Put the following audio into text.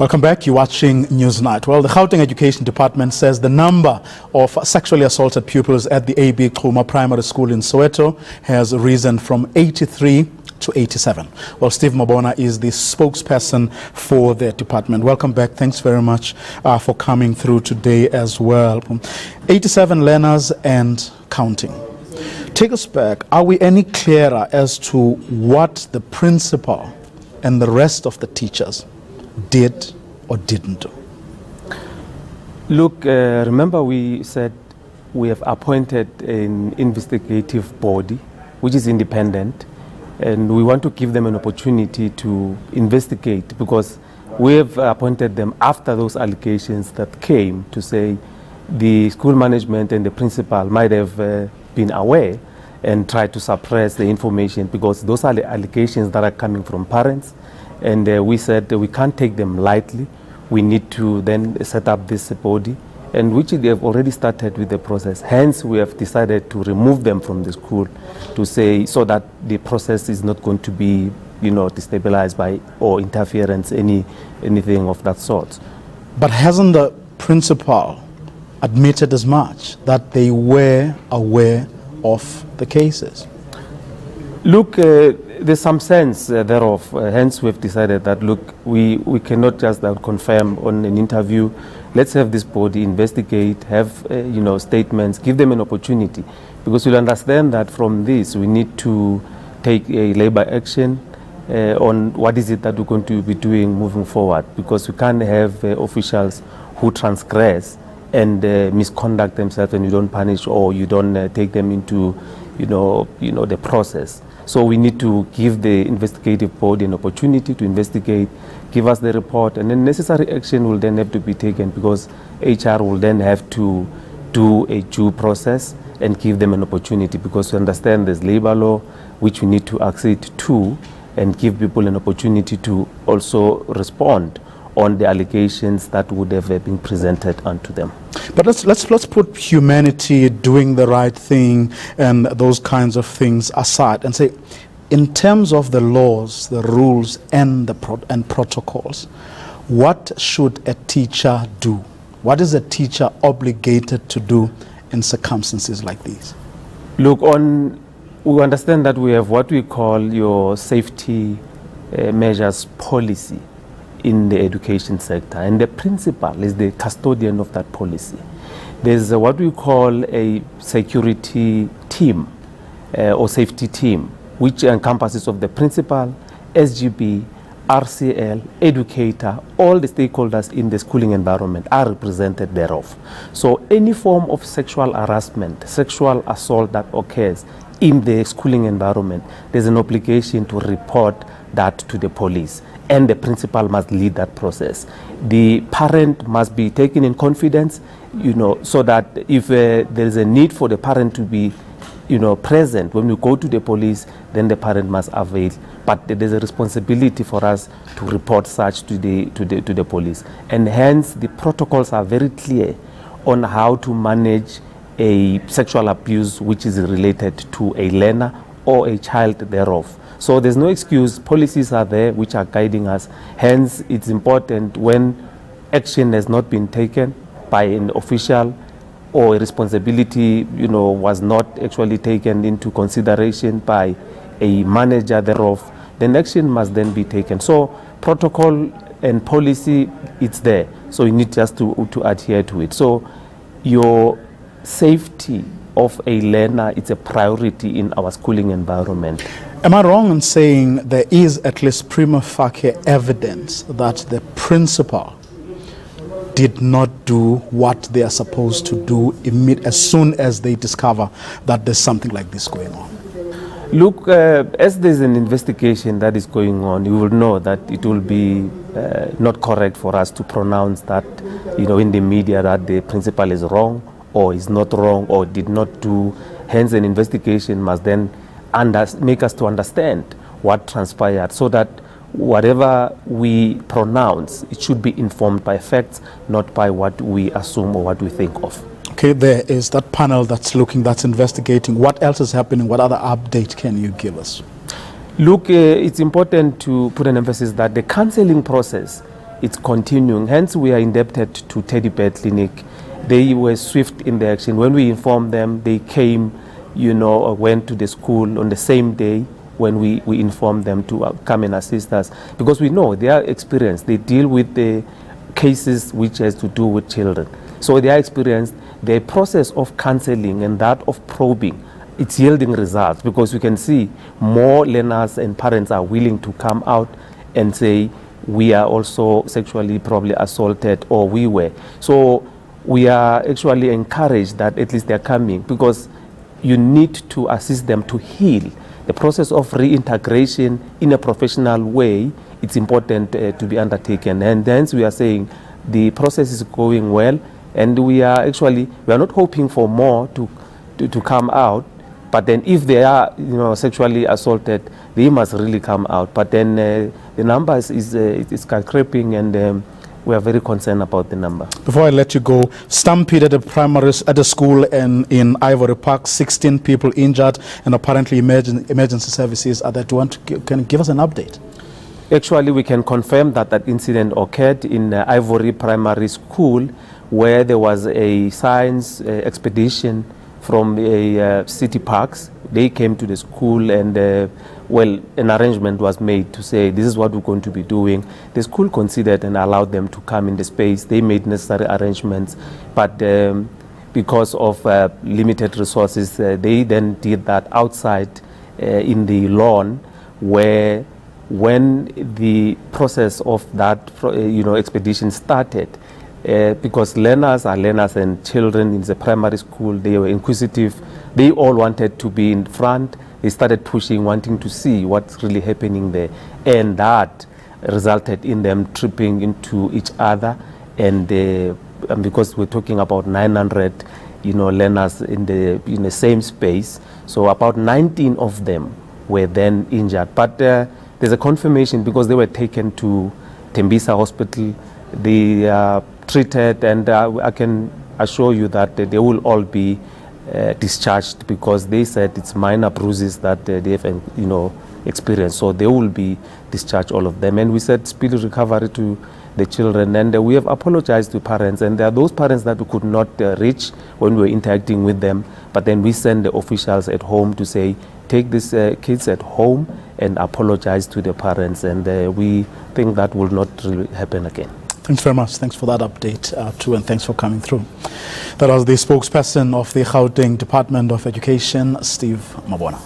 Welcome back. You're watching Newsnight. Well, the Gauteng Education Department says the number of sexually assaulted pupils at the A-B Xuma Primary School in Soweto has risen from 83 to 87. Well, Steve Mabona is the spokesperson for the department. Welcome back. Thanks very much for coming through today as well. 87 learners and counting. Take us back. Are we any clearer as to what the principal and the rest of the teachers did or didn't do? Look, remember we said we have appointed an investigative body which is independent, and we want to give them an opportunity to investigate, because we have appointed them after those allegations that came to say the school management and the principal might have been aware and tried to suppress the information, because those are the allegations that are coming from parents. And we said we can't take them lightly. We need to then set up this body, and which they have already started with the process. Hence, we have decided to remove them from the school, to say, so that the process is not going to be, destabilized by or interference, anything of that sort. But hasn't the principal admitted as much, that they were aware of the cases? Look, there's some sense thereof. Hence, we've decided that, look, we cannot just confirm on an interview. Let's have this body investigate, have statements, give them an opportunity, because we'll understand that from this we need to take a labor action on what is it that we're going to be doing moving forward, because we can't have officials who transgress and misconduct themselves, and you don't punish or you don't take them into the process. So we need to give the investigative body an opportunity to investigate, give us the report, and then necessary action will then have to be taken, because HR will then have to do a due process and give them an opportunity, because we understand there's labor law which we need to accede to and give people an opportunity to also respond on the allegations that would have been presented unto them. But let's put humanity, doing the right thing, and those kinds of things aside, and say, in terms of the laws, the rules, and the protocols, what should a teacher do? What is a teacher obligated to do in circumstances like these? Look, we understand that we have what we call your safety measures policy in the education sector, and the principal is the custodian of that policy. There's what we call a security team or safety team, which encompasses of the principal, SGB, RCL, educator, all the stakeholders in the schooling environment are represented thereof. So any form of sexual harassment, sexual assault that occurs in the schooling environment, there's an obligation to report that to the police, and the principal must lead that process. The parent must be taken in confidence, so that if there is a need for the parent to be, present when we go to the police, then the parent must avail. But there's a responsibility for us to report such to the police, and hence the protocols are very clear on how to manage a sexual abuse which is related to a learner or a child thereof. So there's no excuse. Policies are there which are guiding us. Hence, it's important when action has not been taken by an official, or a responsibility, was not actually taken into consideration by a manager thereof, then action must then be taken. So protocol and policy, it's there. So you need just to adhere to it. So your safety of a learner, it's a priority in our schooling environment. Am I wrong in saying there is at least prima facie evidence that the principal did not do what they are supposed to do as soon as they discover that there's something like this going on? Look, as there's an investigation that is going on, you will know that it will be not correct for us to pronounce that, in the media, that the principal is wrong or is not wrong or did not do. Hence, an investigation must then make us to understand what transpired, so that whatever we pronounce, it should be informed by facts, not by what we assume or what we think of. Okay, there is that panel that's investigating. What else is happening? What other update can you give us? Look, it's important to put an emphasis that the counseling process it's continuing. Hence, we are indebted to Teddy Bear Clinic. They were swift in their action. When we informed them, they came, went to the school on the same day when we informed them to come and assist us. Because we know they are experienced. They deal with the cases which has to do with children. So they are experienced. The process of counseling and that of probing, it's yielding results, because we can see more learners and parents are willing to come out and say, we are also sexually probably assaulted, or we were. So we are actually encouraged that at least they're coming, because you need to assist them to heal. The process of reintegration in a professional way, it's important to be undertaken. And hence we are saying the process is going well, and we are not hoping for more to come out. But then if they are sexually assaulted, they must really come out. But then the numbers is creeping, and we are very concerned about the number. Before I let you go, stampede at a school in Ivory Park, 16 people injured, and apparently emergency services are there. Can you give us an update? Actually, we can confirm that that incident occurred in Ivory Primary School, where there was a science expedition from city parks. They came to the school, and an arrangement was made to say this is what we're going to be doing. The school considered and allowed them to come in the space. They made necessary arrangements, but because of limited resources, they then did that outside in the lawn, where when the process of that expedition started, because learners are learners, and children in the primary school, they were inquisitive. They all wanted to be in front. They started pushing, wanting to see what's really happening there. And that resulted in them tripping into each other. And because we're talking about 900 learners in the same space, so about 19 of them were then injured. But there's a confirmation, because they were taken to Tembisa Hospital. They are treated, and I can assure you that they will all be discharged, because they said it's minor bruises that they have experienced. So they will be discharged, all of them. And we said speedy recovery to the children, and we have apologized to parents, and there are those parents that we could not reach when we were interacting with them, but then we send the officials at home to say, take these kids at home and apologize to the parents, and we think that will not really happen again. Thanks very much. Thanks for that update too, and thanks for coming through. That was the spokesperson of the Gauteng Department of Education, Steve Mabona.